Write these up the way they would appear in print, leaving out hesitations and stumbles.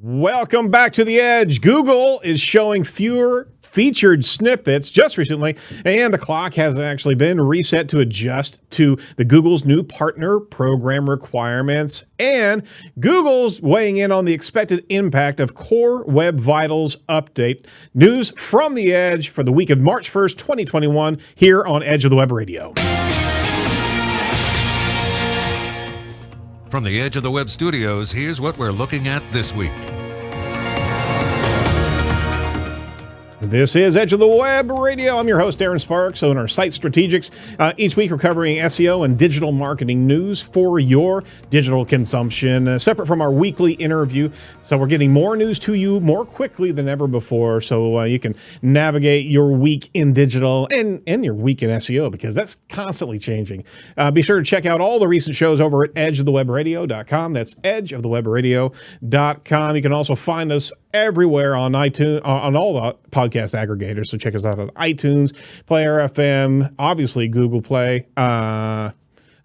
Welcome back to The Edge. Google is showing fewer featured snippets just recently, and the clock has actually been reset to adjust to the Google's new partner program requirements, and Google's weighing in on the expected impact of Core Web Vitals update. News from The Edge for the week of March 1st, 2021, here on Edge of the Web Radio. From the Edge of the Web studios, here's what we're looking at this week. This is Edge of the Web Radio. I'm your host, Darren Sparks, owner of Site Strategics. Each week, we're covering SEO and digital marketing news for your digital consumption, separate from our weekly interview. So we're getting more news to you more quickly than ever before, so you can navigate your week in digital and your week in SEO, because that's constantly changing. Be sure to check out all the recent shows over at edgeofthewebradio.com. That's edgeofthewebradio.com. You can also find us everywhere on iTunes, on all the podcast aggregators. So check us out on iTunes, Player FM, obviously Google Play, I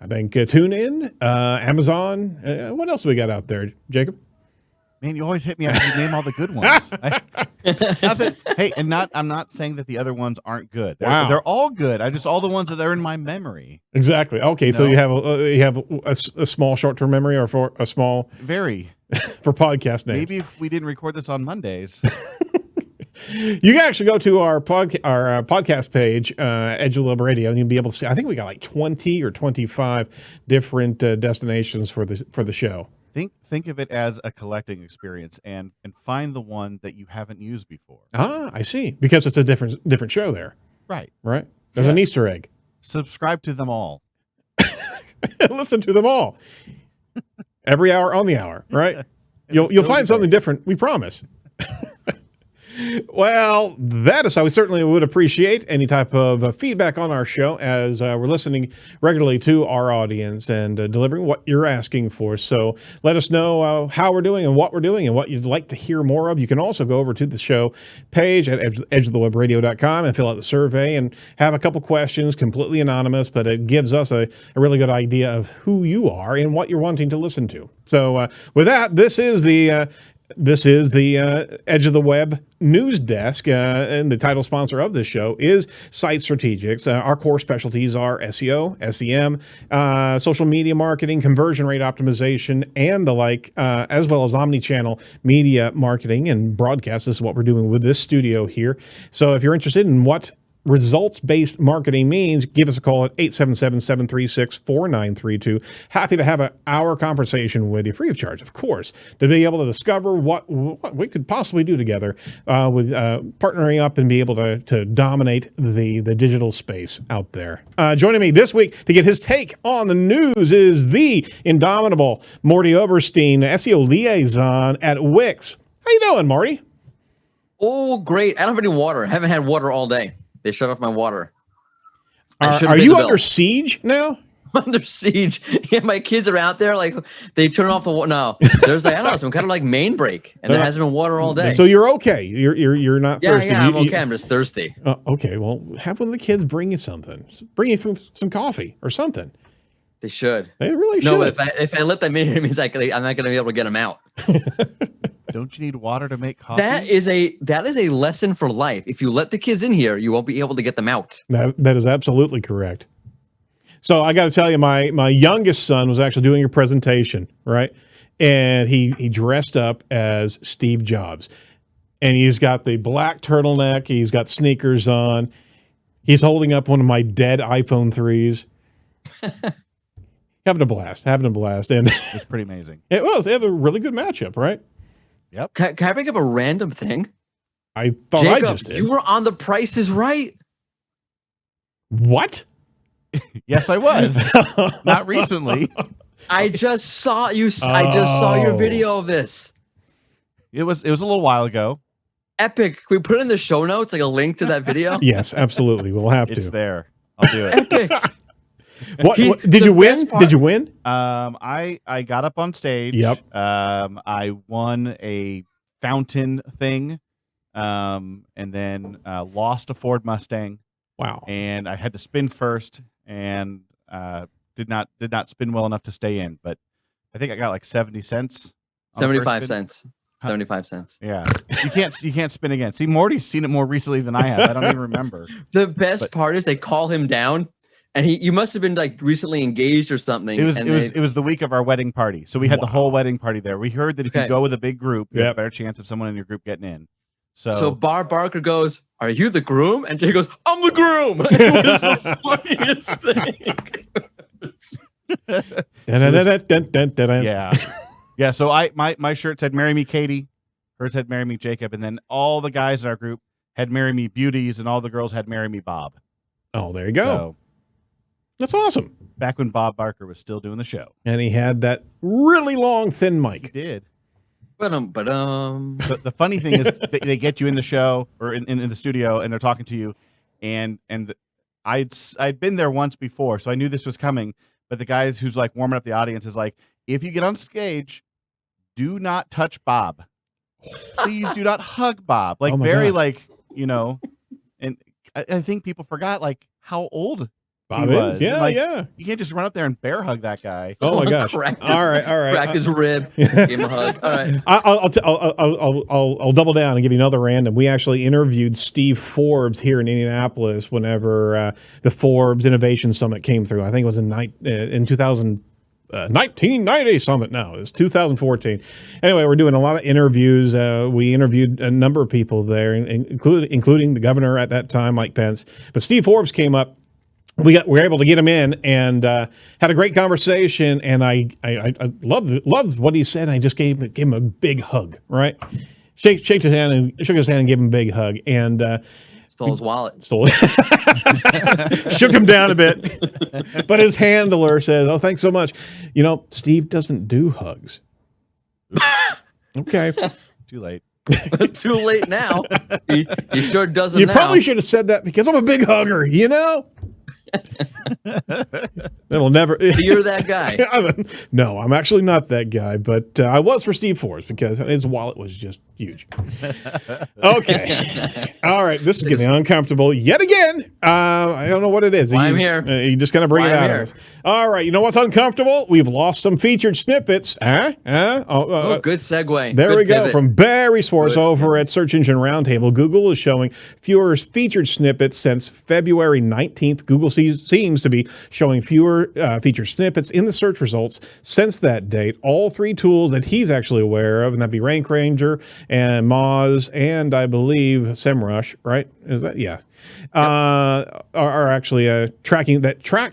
think TuneIn, Amazon. What else do we got out there, Jacob? Man, you always hit me after you name all the good ones. I'm not saying that the other ones aren't good. They're all good. All the ones that are in my memory. Exactly. Okay, so you have a small short-term memory, or for a small very for podcast names. Maybe if we didn't record this on Mondays. You can actually go to our podcast page, Edge of the Web Radio, and you'll be able to see. I think we got like 20 or 25 different destinations for the show. Think of it as a collecting experience, and find the one that you haven't used before. Ah, I see. Because it's a different show there. Right. There's an Easter egg. Subscribe to them all. Listen to them all. Every hour on the hour, right? You'll find something different, we promise. Well, that is how we certainly would appreciate any type of feedback on our show, as we're listening regularly to our audience and delivering what you're asking for. So let us know how we're doing and what we're doing and what you'd like to hear more of. You can also go over to the show page at edgeofthewebradio.com and fill out the survey and have a couple questions, completely anonymous, but it gives us a really good idea of who you are and what you're wanting to listen to. So with that, this is the Edge of the Web news desk, and the title sponsor of this show is Site Strategics. Our core specialties are SEO, SEM, social media marketing, conversion rate optimization, and the like, as well as omni-channel media marketing and broadcast. This is what we're doing with this studio here. So if you're interested in what results-based marketing means, give us a call at 877-736-4932. Happy to have an hour conversation with you, free of charge, of course, to be able to discover what we could possibly do together with partnering up and be able to dominate the digital space out there. Joining me this week to get his take on the news is the indomitable Morty Oberstein, SEO liaison at Wix. How you doing, Marty? Oh, great. I don't have any water. I haven't had water all day. They shut off my water. Are you under siege now? Under siege. Yeah, my kids are out there, like, they turn off the water. No, there's like, I don't know, some kind of like main break, and there hasn't been water all day. So you're okay. You're not thirsty. Yeah, I'm okay. I'm just thirsty. Okay, well, have one of the kids bring you something. Bring you some coffee or something. They should. They really should. No, if I let them in, it means I'm not going to be able to get them out. Don't you need water to make coffee? That is a lesson for life. If you let the kids in here, you won't be able to get them out. That is absolutely correct. So I got to tell you, my youngest son was actually doing a presentation, right? And he dressed up as Steve Jobs. And he's got the black turtleneck. He's got sneakers on. He's holding up one of my dead iPhone 3s. Having a blast. And it's pretty amazing. It was. They have a really good matchup, right? Yep. Can I bring up a random thing? I thought Jacob, I just did. You were on The Price is Right. What? Yes, I was. Not recently. I just saw you. I just saw your video of this. It was a little while ago. Epic. Can we put in the show notes like a link to that video? Yes, absolutely. We'll have to. It's there. I'll do it. Epic. What did you win? Did you win? I got up on stage. Yep. I won a fountain thing, and then lost a Ford Mustang. Wow. And I had to spin first, and did not spin well enough to stay in. But I think I got like 70 cents. 75 cents. 75 cents. Yeah, you can't spin again. See, Morty's seen it more recently than I have. I don't even remember. The best part is they call him down, and you must have been like recently engaged or something. It was the week of our wedding party, so we had the whole wedding party there. We heard that if you go with a big group, you have a better chance of someone in your group getting in. So Bob Barker goes, "Are you the groom?" And Jay goes, "I'm the groom." It was the funniest thing. Yeah. So my shirt said "Marry Me, Katie." Hers said "Marry Me, Jacob," and then all the guys in our group had "Marry Me, Beauties," and all the girls had "Marry Me, Bob." Oh, there you go. So, that's awesome. Back when Bob Barker was still doing the show, and he had that really long, thin mic. He did. The funny thing is, they get you in the show or in the studio, and they're talking to you, and I'd been there once before, so I knew this was coming. But the guys who's like warming up the audience is like, if you get on stage, do not touch Bob. Please do not hug Bob. Like very God. like, and I think people forgot like how old Bob he was. is. Yeah, like, yeah. You can't just run up there and bear hug that guy. Oh my gosh! All right. Crack his rib. Give him a hug. All right. I'll double down and give you another random. We actually interviewed Steve Forbes here in Indianapolis whenever the Forbes Innovation Summit came through. I think it was in 1990 summit. No, it was 2014. Anyway, we're doing a lot of interviews. We interviewed a number of people there, including the governor at that time, Mike Pence. But Steve Forbes came up. We were able to get him in and had a great conversation. And I loved what he said. And I just gave him a big hug. Right, shook his hand and gave him a big hug. And stole his wallet. Shook him down a bit. But his handler says, "Oh, thanks so much. Steve doesn't do hugs." Okay. Too late. Too late now. He sure doesn't. You probably should have said that because I'm a big hugger, It'll never. You're that guy. No, I'm actually not that guy, but I was for Steve Forbes because his wallet was just huge. Okay. All right. This is getting uncomfortable yet again. I don't know what it is. I'm here. You just kind of bring it out of us. All right. You know what's uncomfortable? We've lost some featured snippets. Good segue. There Good we go. pivot. From Barry Swartz over at Search Engine Roundtable. Google is showing fewer featured snippets since February 19th. Google seems to be showing fewer featured snippets in the search results since that date. All three tools that he's actually aware of, and that'd be Rank Ranger and Moz and I believe SEMrush, right? Is that? Yeah. Are actually track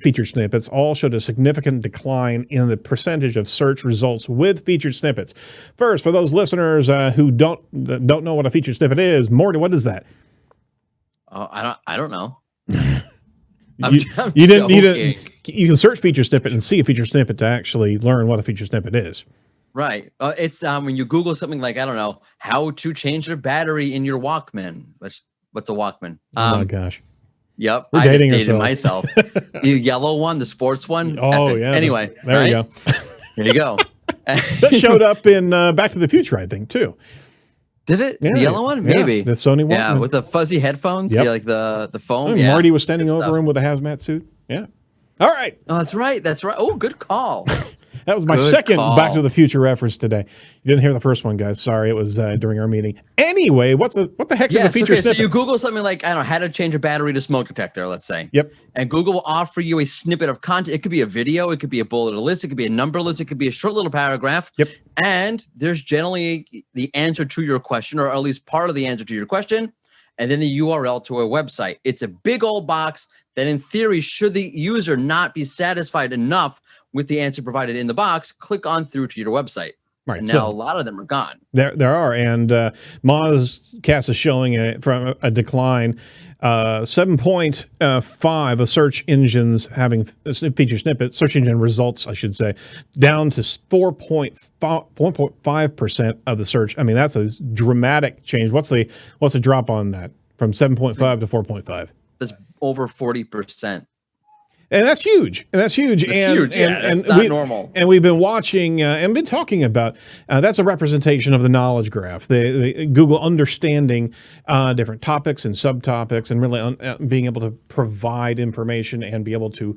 featured snippets all showed a significant decline in the percentage of search results with featured snippets. First, for those listeners who don't know what a featured snippet is, Morty, what is that? I don't know. You can search feature snippet and see a feature snippet to actually learn what a feature snippet is. Right. It's when you Google something like, I don't know, how to change the battery in your Walkman. What's a Walkman? Oh my gosh. Yep. We're dating ourselves. Myself. The yellow one, the sports one. Oh, Epic. yeah. Anyway. There you go. There you go. That showed up in Back to the Future, I think, too. Did it? Yeah, the yellow one? Maybe. The Sony one. Yeah, with the fuzzy headphones. Yep. Yeah, like the foam. Yeah, Marty was standing over him with a hazmat suit. Yeah. All right. Oh, that's right. That's right. Oh, good call. That was my second Back to the Future reference today. You didn't hear the first one, guys. Sorry, it was during our meeting. Anyway, what the heck is a feature snippet? So you Google something like, I don't know, how to change a battery to smoke detector, let's say. Yep. And Google will offer you a snippet of content. It could be a video, it could be a bulleted list, it could be a number list, it could be a short little paragraph. Yep. And there's generally the answer to your question, or at least part of the answer to your question, and then the URL to a website. It's a big old box that in theory, should the user not be satisfied enough with the answer provided in the box, click on through to your website. Right. And now a lot of them are gone. There are, and Mozcast is showing from a decline, 7.5 of search engines having feature snippets, search engine results, I should say, down to 4.5% of the search. I mean, that's a dramatic change. What's the drop on that from 7.5 to 4.5? That's over 40%. And that's huge. That's huge. That's not normal. And we've been watching and been talking about that's a representation of the knowledge graph. The Google understanding different topics and subtopics, and really being able to provide information and be able to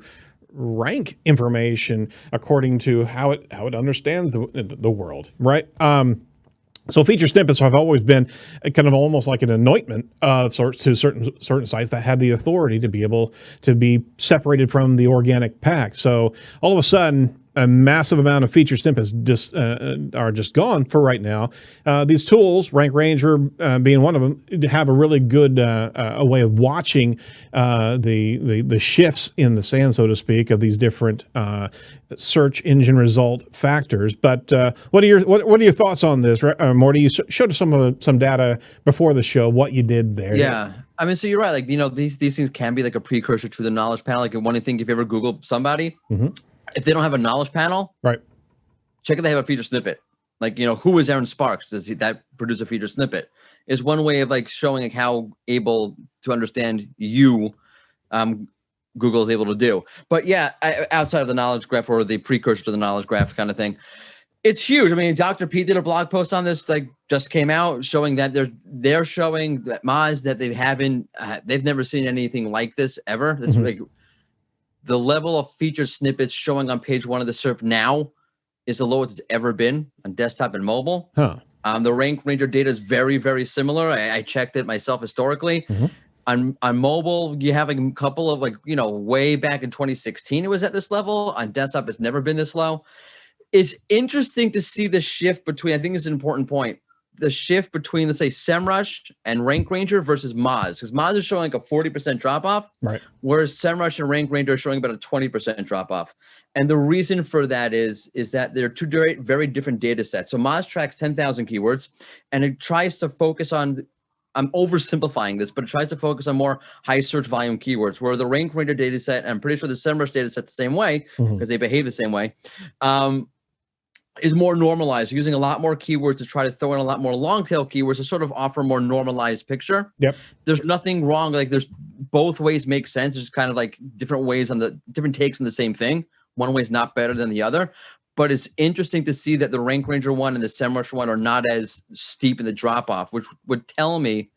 rank information according to how it understands the world. Right. So feature snippets have always been a kind of almost like an anointment of sorts to certain sites that had the authority to be able to be separated from the organic pack. So all of a sudden, a massive amount of feature snippets are just gone for right now. These tools, Rank Ranger being one of them, have a really good a way of watching the shifts in the sand, so to speak, of these different search engine result factors. But what are your thoughts on this, Morty? You showed us some data before the show. What you did there? Yeah. I mean, so you're right. Like, these things can be like a precursor to the knowledge panel. Like, one thing, if you ever Google somebody, if they don't have a knowledge panel, right, check if they have a feature snippet. Like, who is Aaron Sparks? Does that produce a feature snippet? Is one way of like showing like how able to understand you Google is able to do. But yeah, outside of the knowledge graph or the precursor to the knowledge graph kind of thing, it's huge. I mean, Dr. P did a blog post on this, like just came out, showing that they're showing that Moz that they've never seen anything like this ever. It's like the level of feature snippets showing on page 1 of the SERP now is the lowest it's ever been on desktop and mobile. The Rank Ranger data is very, very similar. I checked it myself historically. On mobile, you have a couple of way back in 2016, it was at this level. On desktop, it's never been this low. It's interesting to see the shift between, I think it's an important point, the shift between, let's say, SEMrush and Rank Ranger versus Moz, because Moz is showing like a 40% drop off, right? Whereas SEMrush and Rank Ranger are showing about a 20% drop off. And the reason for that is that they're two very different data sets. So Moz tracks 10,000 keywords, and it tries to focus on, I'm oversimplifying this, but it tries to focus on more high search volume keywords, where the Rank Ranger data set, and I'm pretty sure the SEMrush data set the same way, because they behave the same way, is more normalized, using a lot more keywords to try to throw in a lot more long tail keywords to sort of offer a more normalized picture. Yep. There's nothing wrong. Like, there's both ways make sense. There's kind of like different ways on the different takes on the same thing. One way is not better than the other, but it's interesting to see that the Rank Ranger one and the SEMrush one are not as steep in the drop off, which would tell me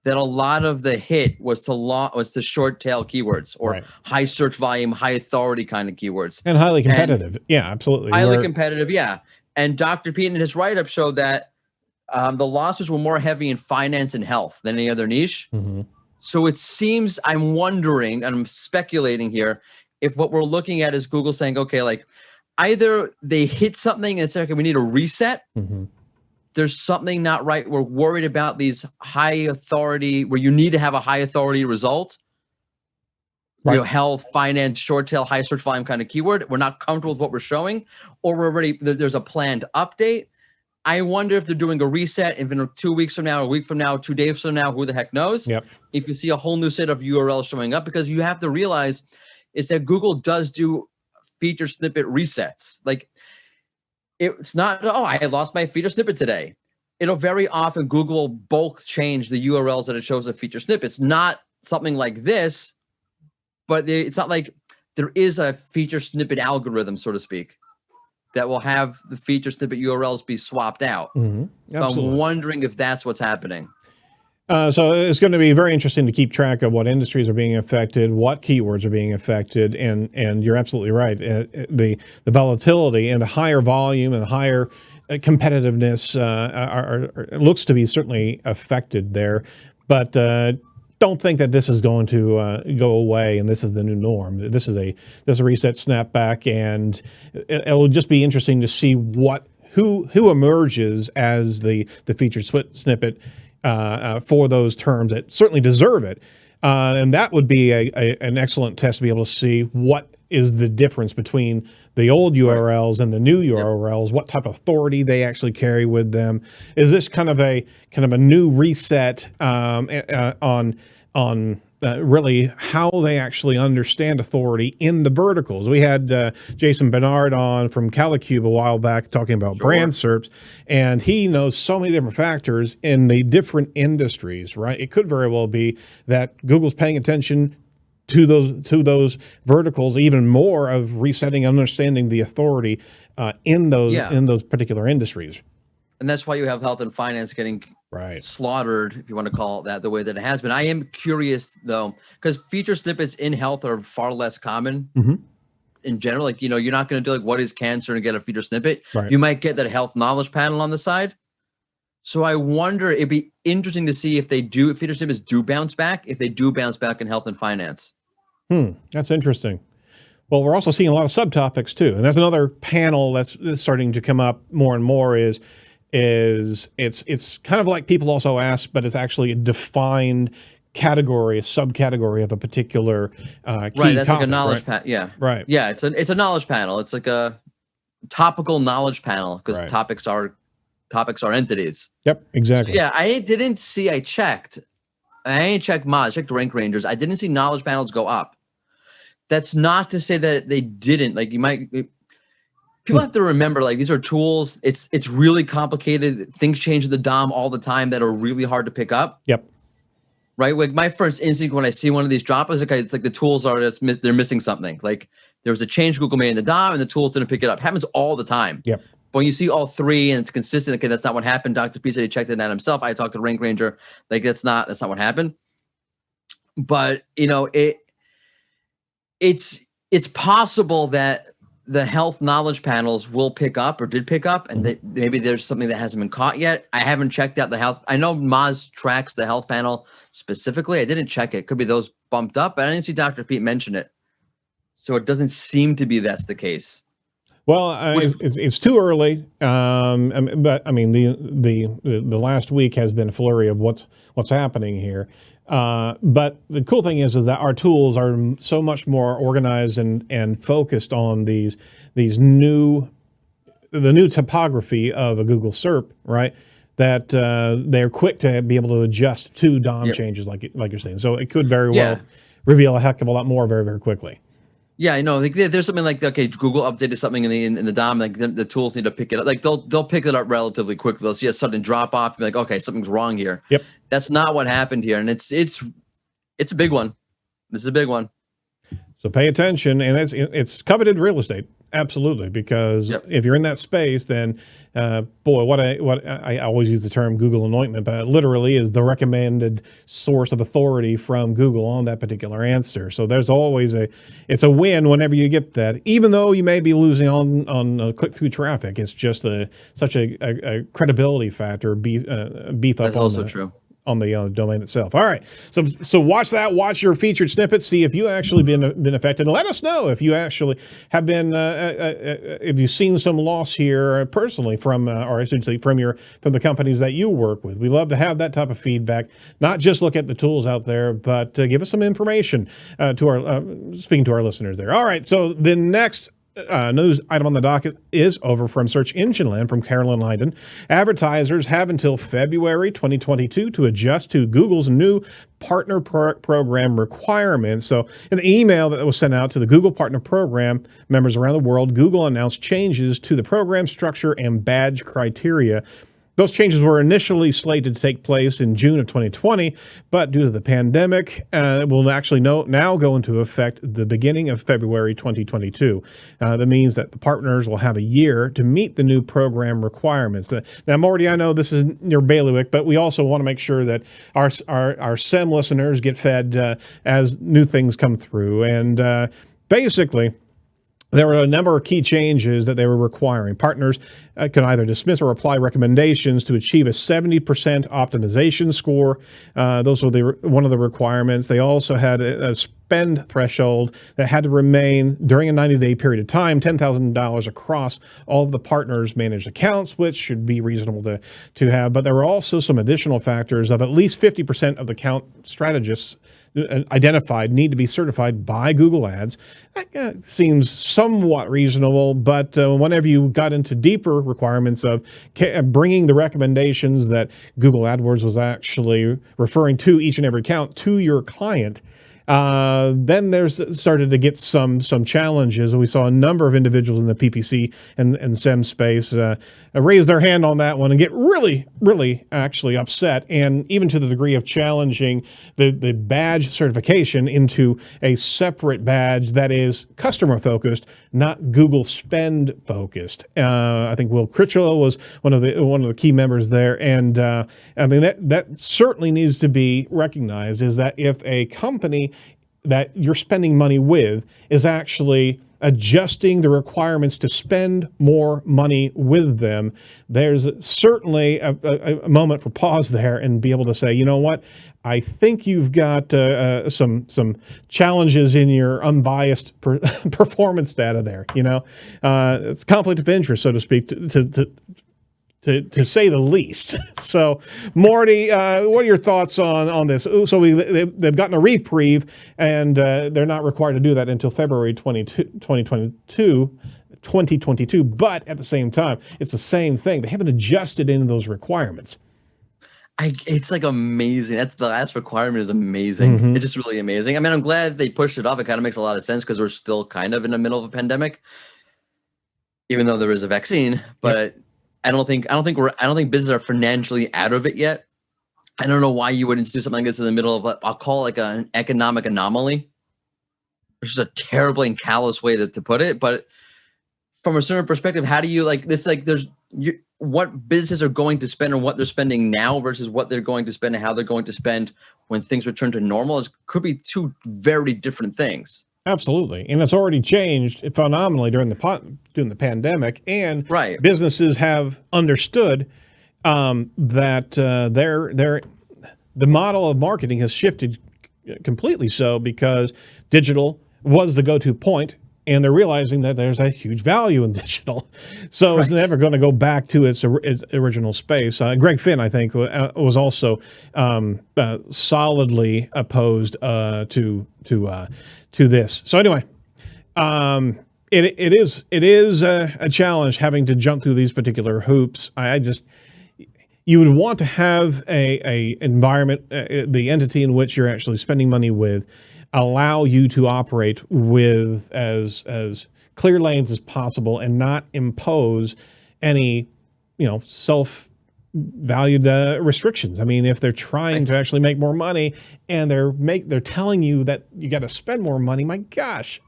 that a lot of the hit was to short tail keywords, or high search volume, high authority kind of keywords. And highly competitive. Yeah, absolutely. Highly competitive, yeah. And Dr. P in his write-up showed that the losses were more heavy in finance and health than any other niche. So it seems, I'm wondering, and I'm speculating here, if what we're looking at is Google saying, okay, like either they hit something and say, okay, we need a reset. There's something not right. We're worried about these high authority, where you need to have a high authority result. Health, finance, short tail, high search volume kind of keyword. We're not comfortable with what we're showing, or we're already, there's a planned update. I wonder if they're doing a reset, even 2 weeks from now, a week from now, 2 days from now, who the heck knows? If you see a whole new set of URLs showing up, because you have to realize is that Google does do feature snippet resets. Like, it's not, oh, I lost my feature snippet today. It'll very often, Google will bulk change the URLs that it shows a feature snippet. It's not something like this, but it's not like there is a feature snippet algorithm, so to speak, that will have the feature snippet URLs be swapped out. So I'm wondering if that's what's happening. So it's going to be very interesting to keep track of what industries are being affected, what keywords are being affected, and you're absolutely right. The volatility and the higher volume and the higher competitiveness looks to be certainly affected there, but don't think that this is going to go away and this is the new norm. This is a reset, snapback, and it'll just be interesting to see who emerges as the featured snippet for those terms that certainly deserve it. And that would be an excellent test to be able to see what is the difference between the old URLs and the new URLs, what type of authority they actually carry with them. Is this kind of a new reset on really how they actually understand authority in the verticals? We had Jason Bernard on from Calicube a while back talking about brand SERPs, and he knows so many different factors in the different industries, right? It could very well be that Google's paying attention to those verticals even more, of resetting and understanding the authority in those particular industries. And that's why you have health and finance getting slaughtered, if you want to call it that, the way that it has been. I am curious though, because feature snippets in health are far less common in general. Like, you're not going to do like what is cancer and get a feature snippet. You might get that health knowledge panel on the side, So I wonder, it'd be interesting to see if feeder snippets do bounce back, if they do bounce back in health and finance. That's interesting. Well, we're also seeing a lot of subtopics too, and that's another panel that's starting to come up more and more. Is it's kind of like people also ask, but it's actually a defined category, a subcategory of a particular key Right, that's topic, like a knowledge right? Yeah. Right. Yeah, it's a knowledge panel. It's like a topical knowledge panel because Right. topics are entities. Yep, exactly. So yeah, I checked. I ain't checked mods, checked rank rangers. I didn't see knowledge panels go up. That's not to say that they didn't. Like people have to remember, like these are tools. It's really complicated. Things change in the DOM all the time that are really hard to pick up. Yep. Right. Like my first instinct when I see one of these drop is okay, it's like the tools they're missing something. Like there was a change Google made in the DOM and the tools didn't pick it up. It happens all the time. Yep. But when you see all three and it's consistent, okay, that's not what happened. Dr. P said he checked it out himself. I talked to Rank Ranger. Like that's not what happened. But it's possible that the health knowledge panels will pick up or did pick up, and that maybe there's something that hasn't been caught yet. I haven't checked out the health. I know Moz tracks the health panel specifically. I didn't check it. Could be those bumped up, but I didn't see Dr. Pete mention it. So it doesn't seem to be that's the case. Well, it's too early, but I mean the last week has been a flurry of what's happening here. But the cool thing is that our tools are so much more organized and focused on the new topography of a Google SERP, right? That they're quick to be able to adjust to DOM changes, like you're saying. So it could very well reveal a heck of a lot more very, very quickly. Yeah, I know. Like, there's something like, okay, Google updated something in the DOM. Like the tools need to pick it up. Like they'll pick it up relatively quickly. They'll see a sudden drop off. And be like, okay, something's wrong here. Yep. That's not what happened here, and it's a big one. This is a big one. So pay attention, and it's coveted real estate, absolutely. Because if you're in that space, then boy, I always use the term Google anointment, but it literally is the recommended source of authority from Google on that particular answer. So there's always it's a win whenever you get that, even though you may be losing on click-through traffic. It's just such a credibility factor beef up. That's also true. On the domain itself. All right. So watch that. Watch your featured snippets. See if you actually been affected. And let us know if you actually have been, if you've seen some loss here personally from, or I should say from the companies that you work with. We love to have that type of feedback. Not just look at the tools out there, but give us some information speaking to our listeners there. All right. So the next news item on the docket is over from Search Engine Land from Carolyn Lyden. Advertisers have until February 2022 to adjust to Google's new partner program requirements. So in the email that was sent out to the Google Partner Program members around the world, Google announced changes to the program structure and badge criteria. Those changes were initially slated to take place in June of 2020, but due to the pandemic, it will actually now go into effect the beginning of February 2022. That means that the partners will have a year to meet the new program requirements. Now, Morty, I know this is your bailiwick, but we also want to make sure that our SEM listeners get fed as new things come through. And basically, there were a number of key changes that they were requiring. Partners could either dismiss or apply recommendations to achieve a 70% optimization score. Those were one of the requirements. They also had a spend threshold that had to remain during a 90-day period of time, $10,000 across all of the partners' managed accounts, which should be reasonable to have. But there were also some additional factors of at least 50% of the account strategists identified need to be certified by Google Ads. That seems somewhat reasonable, but whenever you got into deeper requirements of bringing the recommendations that Google AdWords was actually referring to each and every account to your client, then there's started to get some challenges. We saw a number of individuals in the PPC and SEM space raise their hand on that one and get really, really actually upset, and even to the degree of challenging the badge certification into a separate badge that is customer focused, not Google spend focused. I think Will Critchlow was one of the key members there, and I mean that certainly needs to be recognized. Is that if a company that you're spending money with is actually adjusting the requirements to spend more money with them, there's certainly a moment for pause there and be able to say, you know what, I think you've got some challenges in your unbiased performance data there. You know, it's conflict of interest, so to speak, to say the least. So, Morty, what are your thoughts on this? So they've gotten a reprieve, and they're not required to do that until February 2022. But at the same time, it's the same thing. They haven't adjusted any of those requirements. It's like amazing. That's the last requirement is amazing. Mm-hmm. It's just really amazing. I mean, I'm glad they pushed it off. It kind of makes a lot of sense because we're still kind of in the middle of a pandemic, even though there is a vaccine. But Yep. I don't think businesses are financially out of it yet. I don't know why you wouldn't do something like this in the middle of I'll call it like an economic anomaly. It's just a terribly and callous way to put it. But from a certain perspective, how do you like this? Like what businesses are going to spend and what they're spending now versus what they're going to spend and how they're going to spend when things return to normal could be two very different things. Absolutely, and it's already changed phenomenally during the pandemic, and right. Businesses have understood that the model of marketing has shifted completely. So because digital was the go-to point, and they're realizing that there's a huge value in digital, so It's never going to go back to its original space. Greg Finn, I think, was also solidly opposed to this. So anyway, it is a challenge having to jump through these particular hoops. You would want to have a environment, the entity in which you're actually spending money with, allow you to operate with as clear lanes as possible and not impose any, self-valued restrictions. I mean, if they're trying to actually make more money and they're telling you that you got to spend more money, my gosh,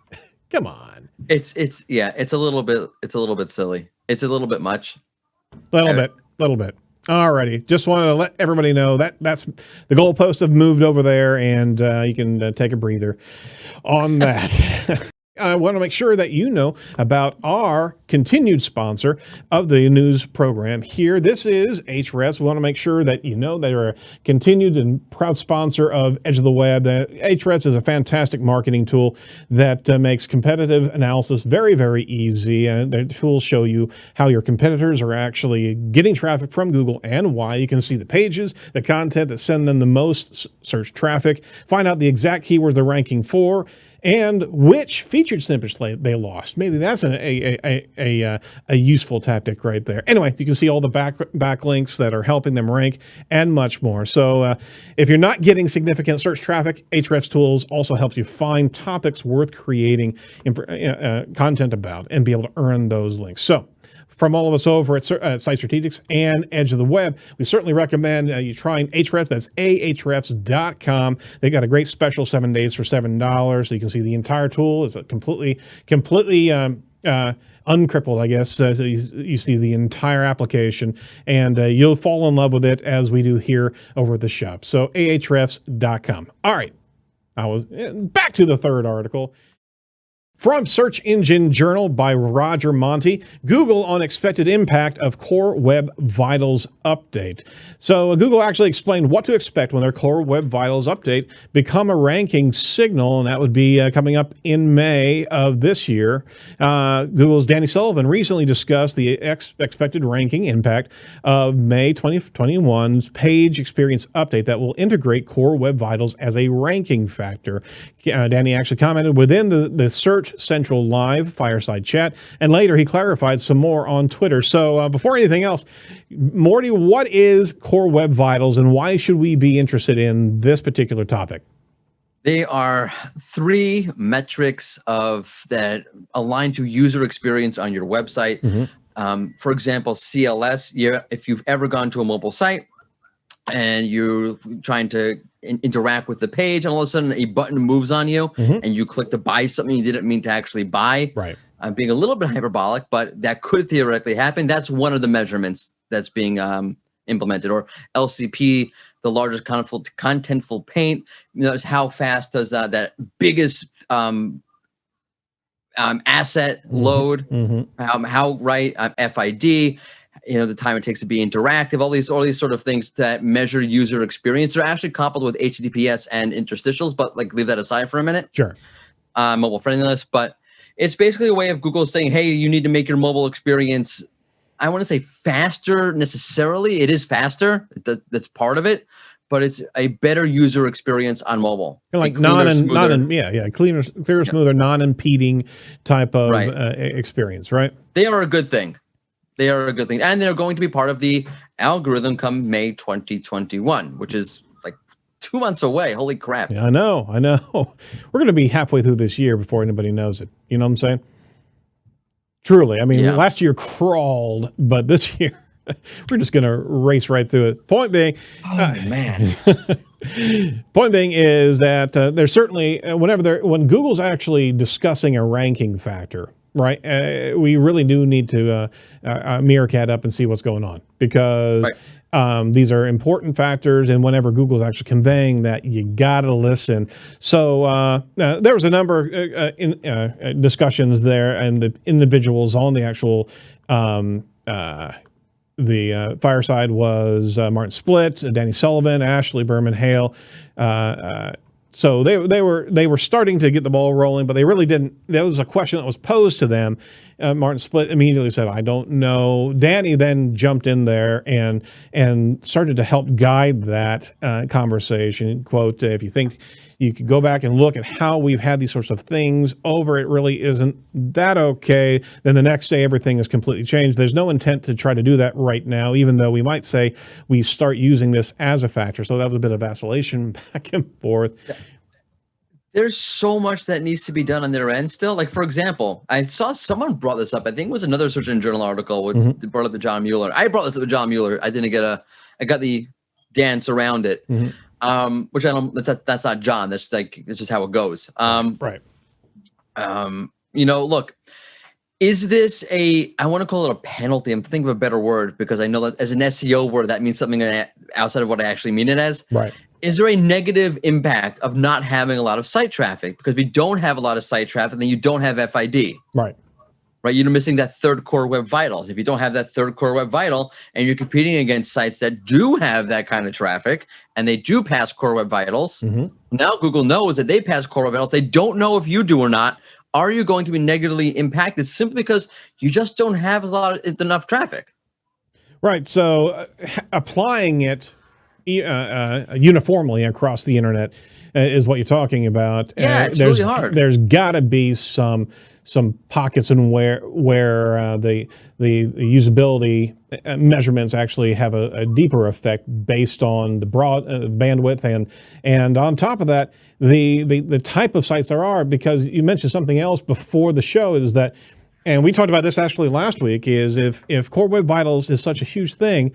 come on. It's a little bit silly. It's a little bit much. Little bit. Alrighty, just wanted to let everybody know that's the goalposts have moved over there, and you can take a breather on that. I want to make sure that you know about our continued sponsor of the news program here. This is Ahrefs. We want to make sure that you know they're a continued and proud sponsor of Edge of the Web. Ahrefs is a fantastic marketing tool that makes competitive analysis very, very easy. The tools show you how your competitors are actually getting traffic from Google and why. You can see the pages, the content that send them the most search traffic, find out the exact keywords they're ranking for, and which featured snippets they lost. Maybe that's a useful tactic right there. Anyway, you can see all the backlinks that are helping them rank and much more. So if you're not getting significant search traffic, Ahrefs tools also helps you find topics worth creating content about and be able to earn those links. So from all of us over at Site Strategics and Edge of the Web, we certainly recommend you trying Ahrefs. That's ahrefs.com. They got a great special 7 days for $7. So you can see the entire tool is completely uncrippled, I guess. So you see the entire application, and you'll fall in love with it as we do here over at the shop. So ahrefs.com. All right, I was back to the third article. From Search Engine Journal by Roger Monti, Google on expected impact of Core Web Vitals update. So Google actually explained what to expect when their Core Web Vitals update become a ranking signal, and that would be coming up in May of this year. Google's Danny Sullivan recently discussed the expected ranking impact of May 2021's page experience update that will integrate Core Web Vitals as a ranking factor. Danny actually commented within the Search Central Live fireside chat, and later he clarified some more on Twitter. So before anything else, Morty, what is Core Web Vitals and why should we be interested in this particular topic? They are 3 metrics that align to user experience on your website. Mm-hmm. For example, CLS, if you've ever gone to a mobile site and you're trying to interact with the page, and all of a sudden a button moves on you, mm-hmm. and you click to buy something you didn't mean to actually buy. Right. I'm being a little bit hyperbolic, but that could theoretically happen. That's one of the measurements that's being implemented, or LCP, the largest contentful paint. Is how fast does that biggest asset load? How right? FID. The time it takes to be interactive, all these sort of things that measure user experience are actually coupled with HTTPS and interstitials, but leave that aside for a minute. Sure. Mobile friendliness, but it's basically a way of Google saying, hey, you need to make your mobile experience, I want to say faster necessarily. It is faster. That's part of it, but it's a better user experience on mobile. Like clearer, smoother, non-impeding type of experience, right? They are a good thing. They are a good thing. And they're going to be part of the algorithm come May 2021, which is 2 months away. Holy crap. Yeah, I know. We're going to be halfway through this year before anybody knows it. You know what I'm saying? Truly. I mean, last year crawled, but this year we're just going to race right through it. Point being, man. Point being is that there's certainly, when Google's actually discussing a ranking factor, right, we really do need to meerkat up and see what's going on, because these are important factors, and whenever Google's actually conveying that, you got to listen. So there was a number of discussions there, and the individuals on the actual the fireside was Martin Splitt, Danny Sullivan, Ashley Berman Hale. So they were starting to get the ball rolling, but they really didn't. There was a question that was posed to them. Martin Splitt immediately said, "I don't know." Danny then jumped in there and started to help guide that conversation. Quote, "If you think you could go back and look at how we've had these sorts of things over, it really isn't that okay. Then the next day, everything is completely changed. There's no intent to try to do that right now, even though we might say we start using this as a factor." So that was a bit of vacillation back and forth. There's so much that needs to be done on their end still. Like, for example, I saw someone brought this up. I think it was another Search Engine Journal article with brought up to John Mueller. I brought this up with John Mueller. I got the dance around it. Which I don't, that's not John. That's just how it goes. Right. Look, is this I want to call it a penalty. I'm thinking of a better word, because I know that as an SEO word, that means something outside of what I actually mean it as. Right. Is there a negative impact of not having a lot of site traffic? Because if you don't have a lot of site traffic, then you don't have FID. Right. Right, you're missing that third core web vitals. If you don't have that third core web vital, and you're competing against sites that do have that kind of traffic, and they do pass core web vitals, now Google knows that they pass core web vitals. They don't know if you do or not. Are you going to be negatively impacted simply because you just don't have enough traffic? Right. So applying it uniformly across the internet is what you're talking about. Yeah, it's really hard. There's got to be some pockets and where the usability measurements actually have a deeper effect based on the broad bandwidth, and on top of that, the type of sites there are. Because you mentioned something else before the show, is that, and we talked about this actually last week, is if Core Web Vitals is such a huge thing,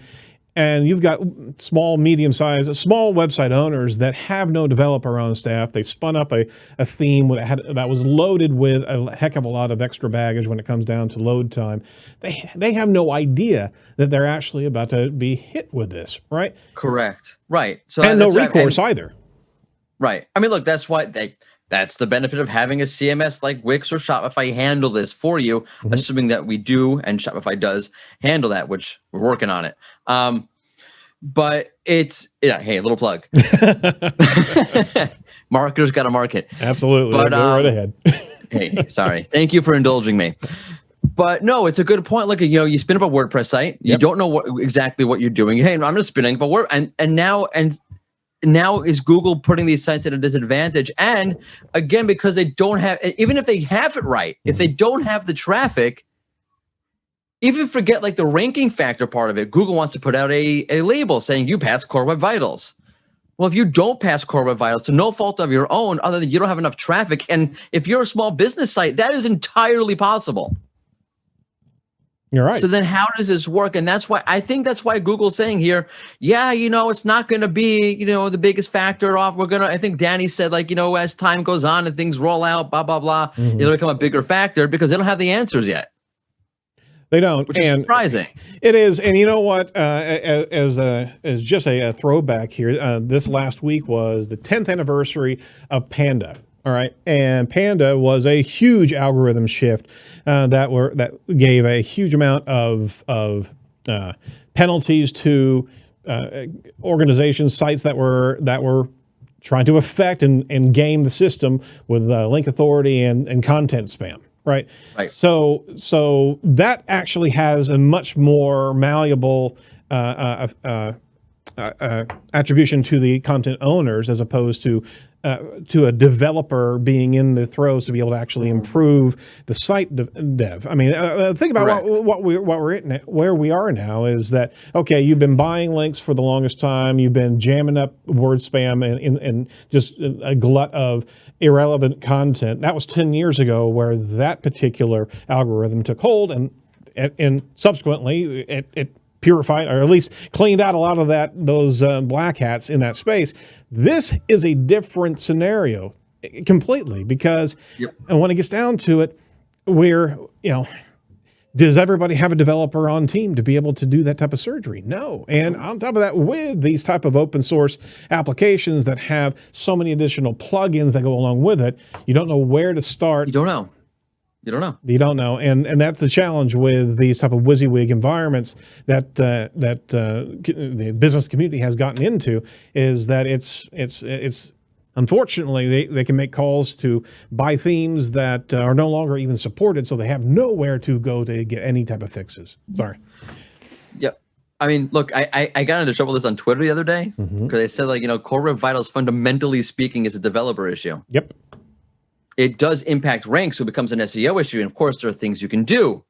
and you've got small website owners that have no developer on staff. They spun up a theme that was loaded with a heck of a lot of extra baggage when it comes down to load time. They have no idea that they're actually about to be hit with this, right? Correct. Right. So and no recourse either. Right. I mean, look, that's why that's the benefit of having a CMS like Wix or Shopify handle this for you, assuming that we do, and Shopify does handle that, which we're working on it. But it's, hey, a little plug. Marketers got to market. Absolutely. But, go right ahead. Hey, sorry. Thank you for indulging me. But no, it's a good point. Look, you spin up a WordPress site. You don't know exactly what you're doing. Hey, I'm just spinning up a word, and now is Google putting these sites at a disadvantage? And again, because they don't have, even if they have it right, if they don't have the traffic, even forget like the ranking factor part of it, Google wants to put out a label saying you pass Core Web Vitals. Well, if you don't pass Core Web Vitals to no fault of your own, other than you don't have enough traffic, and if you're a small business site, that is entirely possible. You're right. So then how does this work? And I think that's why Google's saying here, it's not going to be, the biggest factor off. I think Danny said, as time goes on and things roll out, blah, blah, blah, it'll become a bigger factor because they don't have the answers yet. They don't, which is and surprising. it is. And you know what? As just a throwback here, this last week was the 10th anniversary of Panda. All right, and Panda was a huge algorithm shift that gave a huge amount of penalties to organizations, sites that were trying to affect and game the system with link authority and content spam. Right. Right. So that actually has a much more malleable attribution to the content owners as opposed to a developer being in the throes to be able to actually improve the site dev. I mean, think about where we are now is that, okay, you've been buying links for the longest time. You've been jamming up word spam and just a glut of irrelevant content. That was 10 years ago where that particular algorithm took hold, and subsequently it purified, or at least cleaned out a lot of those black hats in that space. This is a different scenario completely because and when it gets down to it, does everybody have a developer on team to be able to do that type of surgery? No. And on top of that, with these type of open source applications that have so many additional plugins that go along with it, you don't know where to start. You don't know. You don't know. And that's the challenge with these type of WYSIWYG environments that the business community has gotten into, is that it's unfortunately they can make calls to buy themes that are no longer even supported, so they have nowhere to go to get any type of fixes. Sorry. Yep. I mean, look, I got into trouble with this on Twitter the other day because they said, Core Web Vitals, fundamentally speaking, is a developer issue. Yep. It does impact ranks, so it becomes an SEO issue. And of course, there are things you can do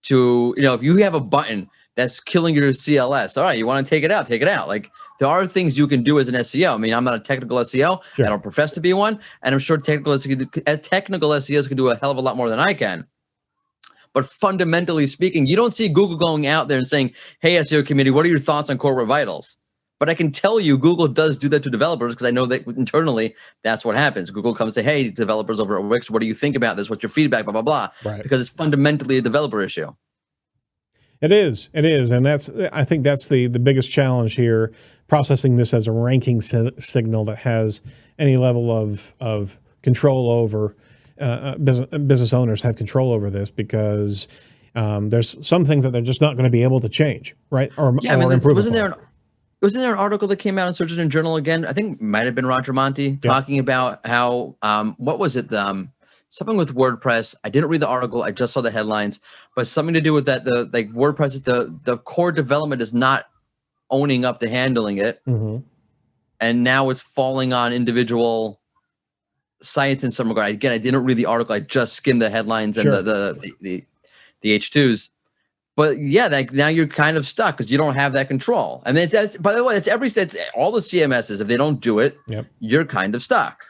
to, if you have a button that's killing your CLS, all right, you want to take it out, take it out. Like, there are things you can do as an SEO. I mean, I'm not a technical SEO. Sure. I don't profess to be one. And I'm sure technical SEOs can do a hell of a lot more than I can. But fundamentally speaking, you don't see Google going out there and saying, hey, SEO community, what are your thoughts on Core Web Vitals? But I can tell you Google does do that to developers because I know that internally that's what happens. Google comes and say, hey, developers over at Wix, what do you think about this? What's your feedback? Blah, blah, blah. Right. Because it's fundamentally a developer issue. It is. And I think that's the biggest challenge here, processing this as a ranking signal that has any level of control over business owners have control over this, because there's some things that they're just not going to be able to change, right? Or improve. Wasn't there an article that came out in Search Engine Journal again? I think it might have been Roger Monti talking about how, what was it? Something with WordPress. I didn't read the article. I just saw the headlines, but something to do with that. WordPress is the core development is not owning up to handling it. Mm-hmm. And now it's falling on individual sites in some regard. Again, I didn't read the article. I just skimmed the headlines and the H2s. But yeah, now you're kind of stuck because you don't have that control. I mean, by the way, it's all the CMSs. If they don't do it, you're kind of stuck.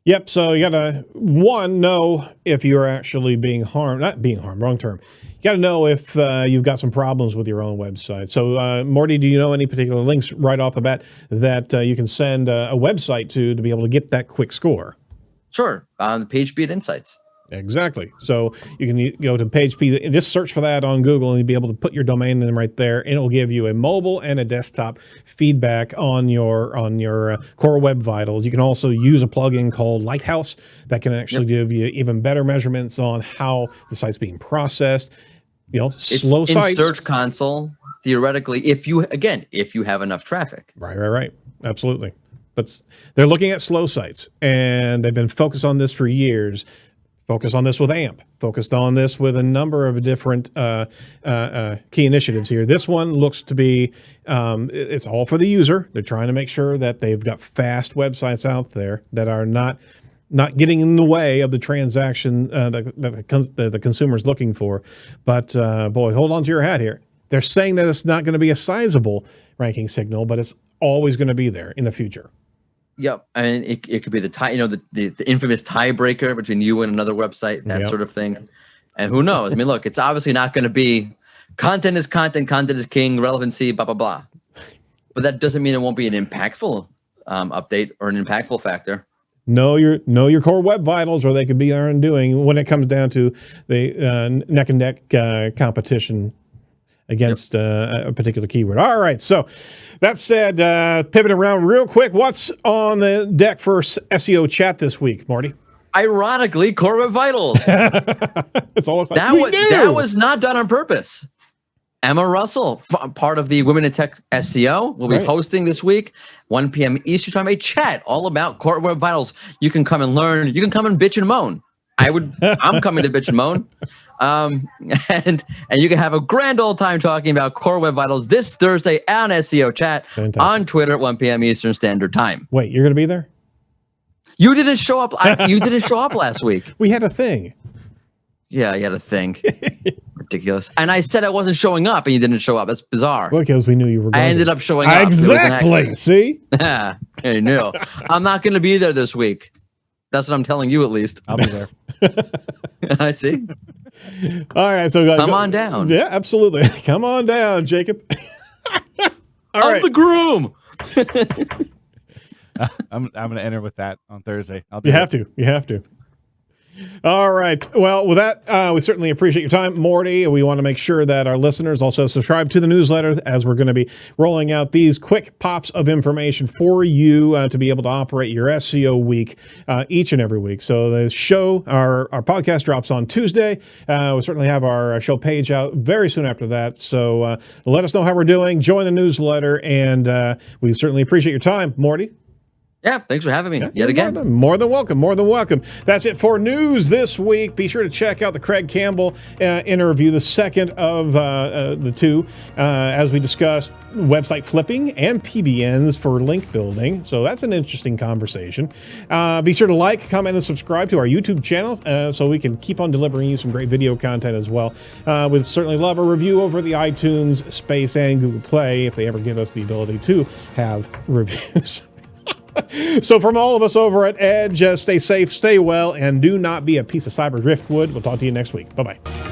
Yep. So you gotta know if you're actually being harmed. Not being harmed. Wrong term. You gotta know if you've got some problems with your own website. So Morty, do you know any particular links right off the bat that you can send a website to be able to get that quick score? Sure. On the PageSpeed Insights. Exactly. So you can go to PageSpeed, just search for that on Google, and you'll be able to put your domain name right there, and it'll give you a mobile and a desktop feedback on your Core Web Vitals. You can also use a plugin called Lighthouse that can actually give you even better measurements on how the site's being processed. Slow sites. In Search Console, theoretically, if you have enough traffic. Right. Absolutely. But they're looking at slow sites, and they've been focused on this for years. Focused on this with AMP, focused on this with a number of different key initiatives here. This one looks to be, it's all for the user. They're trying to make sure that they've got fast websites out there that are not getting in the way of the transaction that the consumer's looking for. But boy, hold on to your hat here. They're saying that it's not going to be a sizable ranking signal, but it's always going to be there in the future. Yep, I mean it could be the infamous tiebreaker between you and another website, that sort of thing. And who knows? I mean, look, it's obviously not going to be content is content is king, relevancy, blah blah blah. But that doesn't mean it won't be an impactful update or an impactful factor. Know your core web vitals, or they could be our undoing when it comes down to the neck and neck competition against a particular keyword. All right. So that said, pivoting around real quick, what's on the deck for SEO chat this week, Marty? Ironically, core web vitals. It's almost like that was not done on purpose. Emma Russell, part of the Women in Tech SEO, will be hosting this week, 1 p.m. Eastern Time, a chat all about core web vitals. You can come and learn. You can come and bitch and moan. I'm coming to bitch and moan. And you can have a grand old time talking about core web vitals this Thursday on SEO chat. Fantastic. On Twitter at 1 p.m. Eastern Standard Time. Wait, you're going to be there? You didn't show up. You didn't show up last week. We had a thing. Yeah, you had a thing. Ridiculous. And I said I wasn't showing up, and you didn't show up. That's bizarre. Well, because we knew you were going I ended up showing up. Exactly. See? Yeah, you knew. I'm not going to be there this week. That's what I'm telling you, at least. I'll be there. I see. All right, so come on down. Yeah, absolutely. Come on down, Jacob. I'm the groom. I'm going to enter with that on Thursday. You have to. All right. Well, with that, we certainly appreciate your time, Morty. We want to make sure that our listeners also subscribe to the newsletter, as we're going to be rolling out these quick pops of information for you to be able to operate your SEO week each and every week. So the show, our podcast drops on Tuesday. We'll certainly have our show page out very soon after that. So let us know how we're doing. Join the newsletter, and we certainly appreciate your time, Morty. Yeah, thanks for having me yet again. More than welcome. That's it for news this week. Be sure to check out the Craig Campbell interview, the second of the two, as we discussed website flipping and PBNs for link building. So that's an interesting conversation. Be sure to like, comment, and subscribe to our YouTube channel so we can keep on delivering you some great video content as well. We'd certainly love a review over the iTunes space and Google Play if they ever give us the ability to have reviews. So from all of us over at Edge, stay safe, stay well, and do not be a piece of cyber driftwood. We'll talk to you next week. Bye-bye.